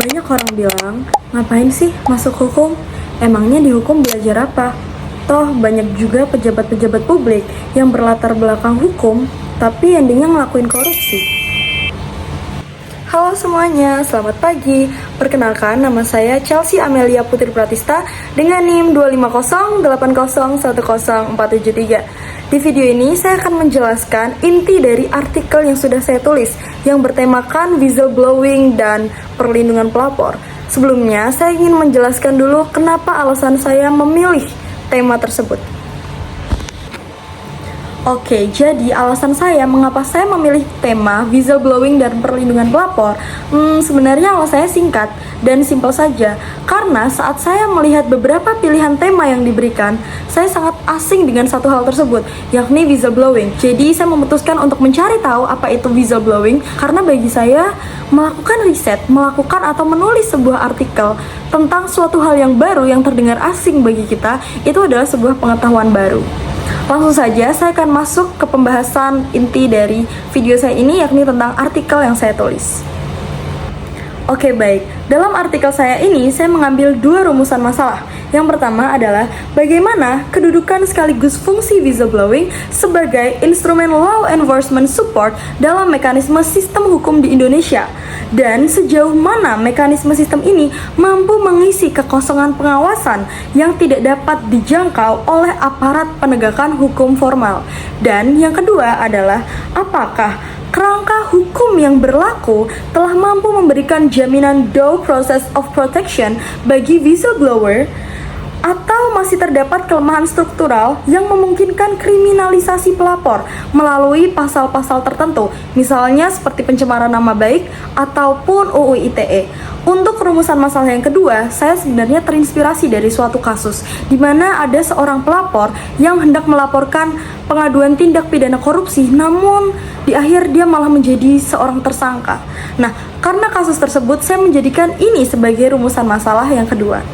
Banyak orang bilang, ngapain sih masuk hukum? Emangnya di hukum belajar apa? Toh banyak juga pejabat-pejabat publik yang berlatar belakang hukum, tapi endingnya ngelakuin korupsi. Halo semuanya, selamat pagi. Perkenalkan, nama saya Chelsea Amelia Putri Pratista dengan NIM 25080104773. Di video ini saya akan menjelaskan inti dari artikel yang sudah saya tulis yang bertemakan whistleblowing dan perlindungan pelapor. Sebelumnya, saya ingin menjelaskan dulu kenapa alasan saya memilih tema tersebut. Oke, jadi alasan saya mengapa saya memilih tema whistleblowing dan perlindungan pelapor sebenarnya alasannya singkat dan simpel saja. Karena saat saya melihat beberapa pilihan tema yang diberikan, saya sangat asing dengan satu hal tersebut, yakni whistleblowing. Jadi saya memutuskan untuk mencari tahu apa itu whistleblowing, karena bagi saya melakukan riset, melakukan atau menulis sebuah artikel tentang suatu hal yang baru yang terdengar asing bagi kita, itu adalah sebuah pengetahuan baru. Langsung saja saya akan masuk ke pembahasan inti dari video saya ini, yakni tentang artikel yang saya tulis. Oke, baik. Dalam artikel saya ini, saya mengambil dua rumusan masalah. Yang pertama adalah bagaimana kedudukan sekaligus fungsi whistleblowing sebagai instrumen law enforcement support dalam mekanisme sistem hukum di Indonesia, dan sejauh mana mekanisme sistem ini mampu mengisi kekosongan pengawasan yang tidak dapat dijangkau oleh aparat penegakan hukum formal. Dan yang kedua adalah apakah kerangka hukum yang berlaku telah mampu memberikan jaminan due process of protection bagi whistleblower, atau masih terdapat kelemahan struktural yang memungkinkan kriminalisasi pelapor melalui pasal-pasal tertentu, misalnya seperti pencemaran nama baik ataupun UU ITE. Untuk rumusan masalah yang kedua, saya sebenarnya terinspirasi dari suatu kasus di mana ada seorang pelapor yang hendak melaporkan pengaduan tindak pidana korupsi, namun di akhir dia malah menjadi seorang tersangka. Nah, karena kasus tersebut, saya menjadikan ini sebagai rumusan masalah yang kedua.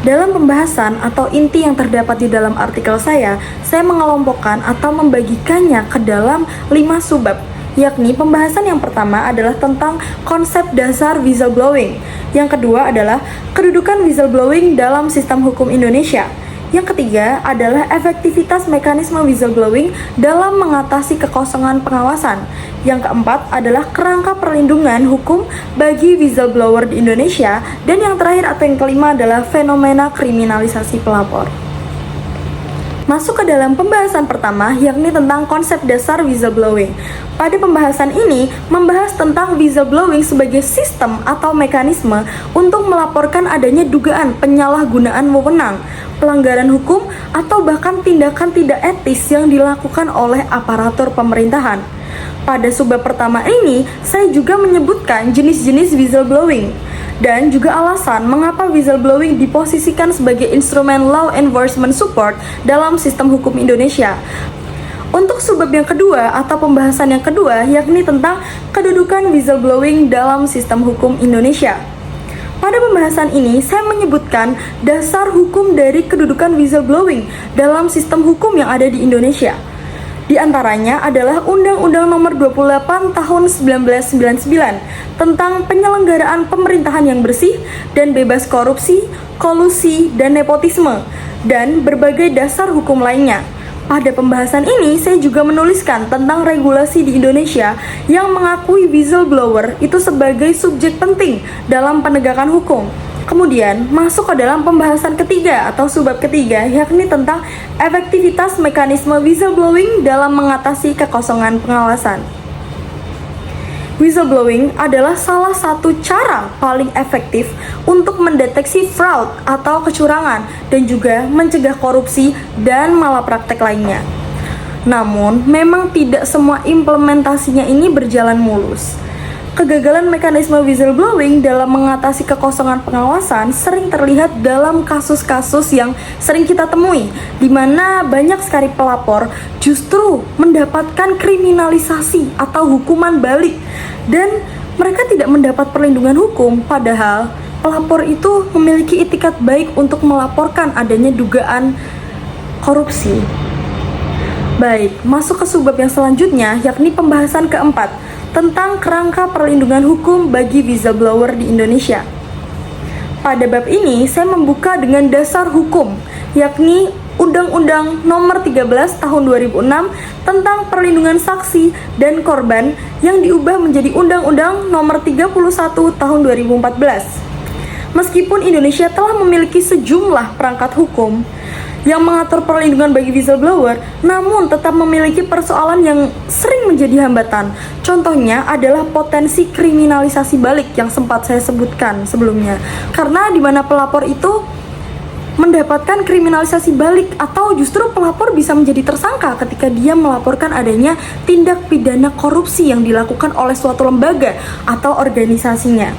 Dalam pembahasan atau inti yang terdapat di dalam artikel saya mengelompokkan atau membagikannya ke dalam 5 subbab, yakni pembahasan yang pertama adalah tentang konsep dasar whistleblowing, yang kedua adalah kedudukan whistleblowing dalam sistem hukum Indonesia, yang ketiga adalah efektivitas mekanisme whistleblowing dalam mengatasi kekosongan pengawasan, yang keempat adalah kerangka perlindungan hukum bagi whistleblower di Indonesia, dan yang terakhir atau yang kelima adalah fenomena kriminalisasi pelapor. Masuk ke dalam pembahasan pertama, yakni tentang konsep dasar whistleblowing. Pada pembahasan ini, membahas tentang whistleblowing sebagai sistem atau mekanisme untuk melaporkan adanya dugaan penyalahgunaan wewenang, pelanggaran hukum, atau bahkan tindakan tidak etis yang dilakukan oleh aparatur pemerintahan. Pada subbab pertama ini, saya juga menyebutkan jenis-jenis whistleblowing dan juga alasan mengapa whistleblowing diposisikan sebagai instrumen law enforcement support dalam sistem hukum Indonesia. Untuk subbab yang kedua atau pembahasan yang kedua, yakni tentang kedudukan whistleblowing dalam sistem hukum Indonesia. Pada pembahasan ini, saya menyebutkan dasar hukum dari kedudukan whistleblowing dalam sistem hukum yang ada di Indonesia. Di antaranya adalah Undang-Undang Nomor 28 Tahun 1999 tentang penyelenggaraan pemerintahan yang bersih dan bebas korupsi, kolusi, dan nepotisme, dan berbagai dasar hukum lainnya. Pada pembahasan ini, saya juga menuliskan tentang regulasi di Indonesia yang mengakui whistleblower itu sebagai subjek penting dalam penegakan hukum. Kemudian, masuk ke dalam pembahasan ketiga atau subbab ketiga, yakni tentang efektivitas mekanisme whistleblowing dalam mengatasi kekosongan pengawasan. Whistleblowing adalah salah satu cara paling efektif untuk mendeteksi fraud atau kecurangan dan juga mencegah korupsi dan malapraktek lainnya. Namun, memang tidak semua implementasinya ini berjalan mulus. Kegagalan mekanisme whistleblowing dalam mengatasi kekosongan pengawasan sering terlihat dalam kasus-kasus yang sering kita temui, di mana banyak sekali pelapor justru mendapatkan kriminalisasi atau hukuman balik, dan mereka tidak mendapat perlindungan hukum, padahal pelapor itu memiliki itikat baik untuk melaporkan adanya dugaan korupsi. Baik, masuk ke subbab yang selanjutnya, yakni pembahasan keempat tentang kerangka perlindungan hukum bagi whistleblower di Indonesia. Pada bab ini, saya membuka dengan dasar hukum, yakni Undang-Undang Nomor 13 Tahun 2006 tentang perlindungan saksi dan korban yang diubah menjadi Undang-Undang Nomor 31 Tahun 2014. Meskipun Indonesia telah memiliki sejumlah perangkat hukum yang mengatur perlindungan bagi whistleblower, namun tetap memiliki persoalan yang sering menjadi hambatan. Contohnya adalah potensi kriminalisasi balik yang sempat saya sebutkan sebelumnya. Karena di mana pelapor itu mendapatkan kriminalisasi balik atau justru pelapor bisa menjadi tersangka ketika dia melaporkan adanya tindak pidana korupsi yang dilakukan oleh suatu lembaga atau organisasinya.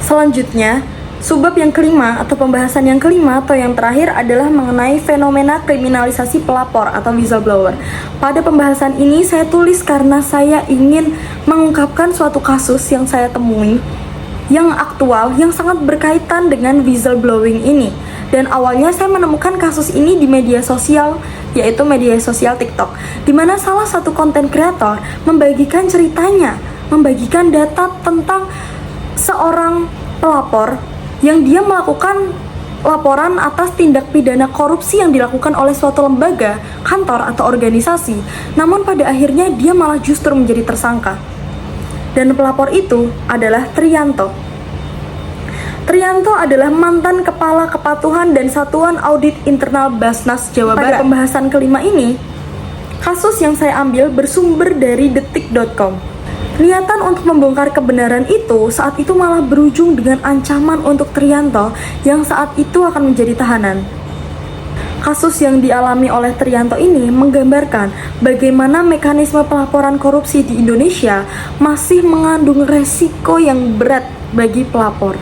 Selanjutnya, subbab yang kelima atau pembahasan yang kelima atau yang terakhir adalah mengenai fenomena kriminalisasi pelapor atau whistleblower. Pada pembahasan ini saya tulis karena saya ingin mengungkapkan suatu kasus yang saya temui yang aktual, yang sangat berkaitan dengan whistleblowing ini. Dan awalnya saya menemukan kasus ini di media sosial, yaitu media sosial TikTok, di mana salah satu konten kreator membagikan ceritanya, membagikan data tentang seorang pelapor yang dia melakukan laporan atas tindak pidana korupsi yang dilakukan oleh suatu lembaga, kantor, atau organisasi. Namun pada akhirnya dia malah justru menjadi tersangka. Dan pelapor itu adalah Triyanto. Triyanto adalah mantan Kepala Kepatuhan dan Satuan Audit Internal Basnas Jawa Barat. Pada pembahasan kelima ini, kasus yang saya ambil bersumber dari detik.com. Niatan untuk membongkar kebenaran itu saat itu malah berujung dengan ancaman untuk Triyanto yang saat itu akan menjadi tahanan. Kasus yang dialami oleh Triyanto ini menggambarkan bagaimana mekanisme pelaporan korupsi di Indonesia masih mengandung resiko yang berat bagi pelapor.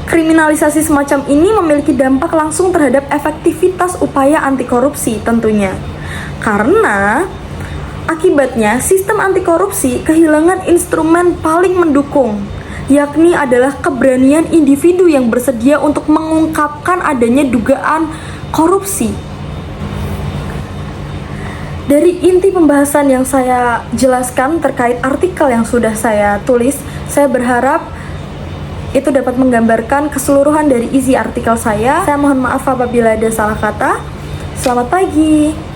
Kriminalisasi semacam ini memiliki dampak langsung terhadap efektivitas upaya anti korupsi tentunya. Karena akibatnya sistem anti korupsi kehilangan instrumen paling mendukung, yakni adalah keberanian individu yang bersedia untuk mengungkapkan adanya dugaan korupsi. Dari inti pembahasan yang saya jelaskan terkait artikel yang sudah saya tulis, saya berharap itu dapat menggambarkan keseluruhan dari isi artikel saya. Saya mohon maaf apabila ada salah kata. Selamat pagi.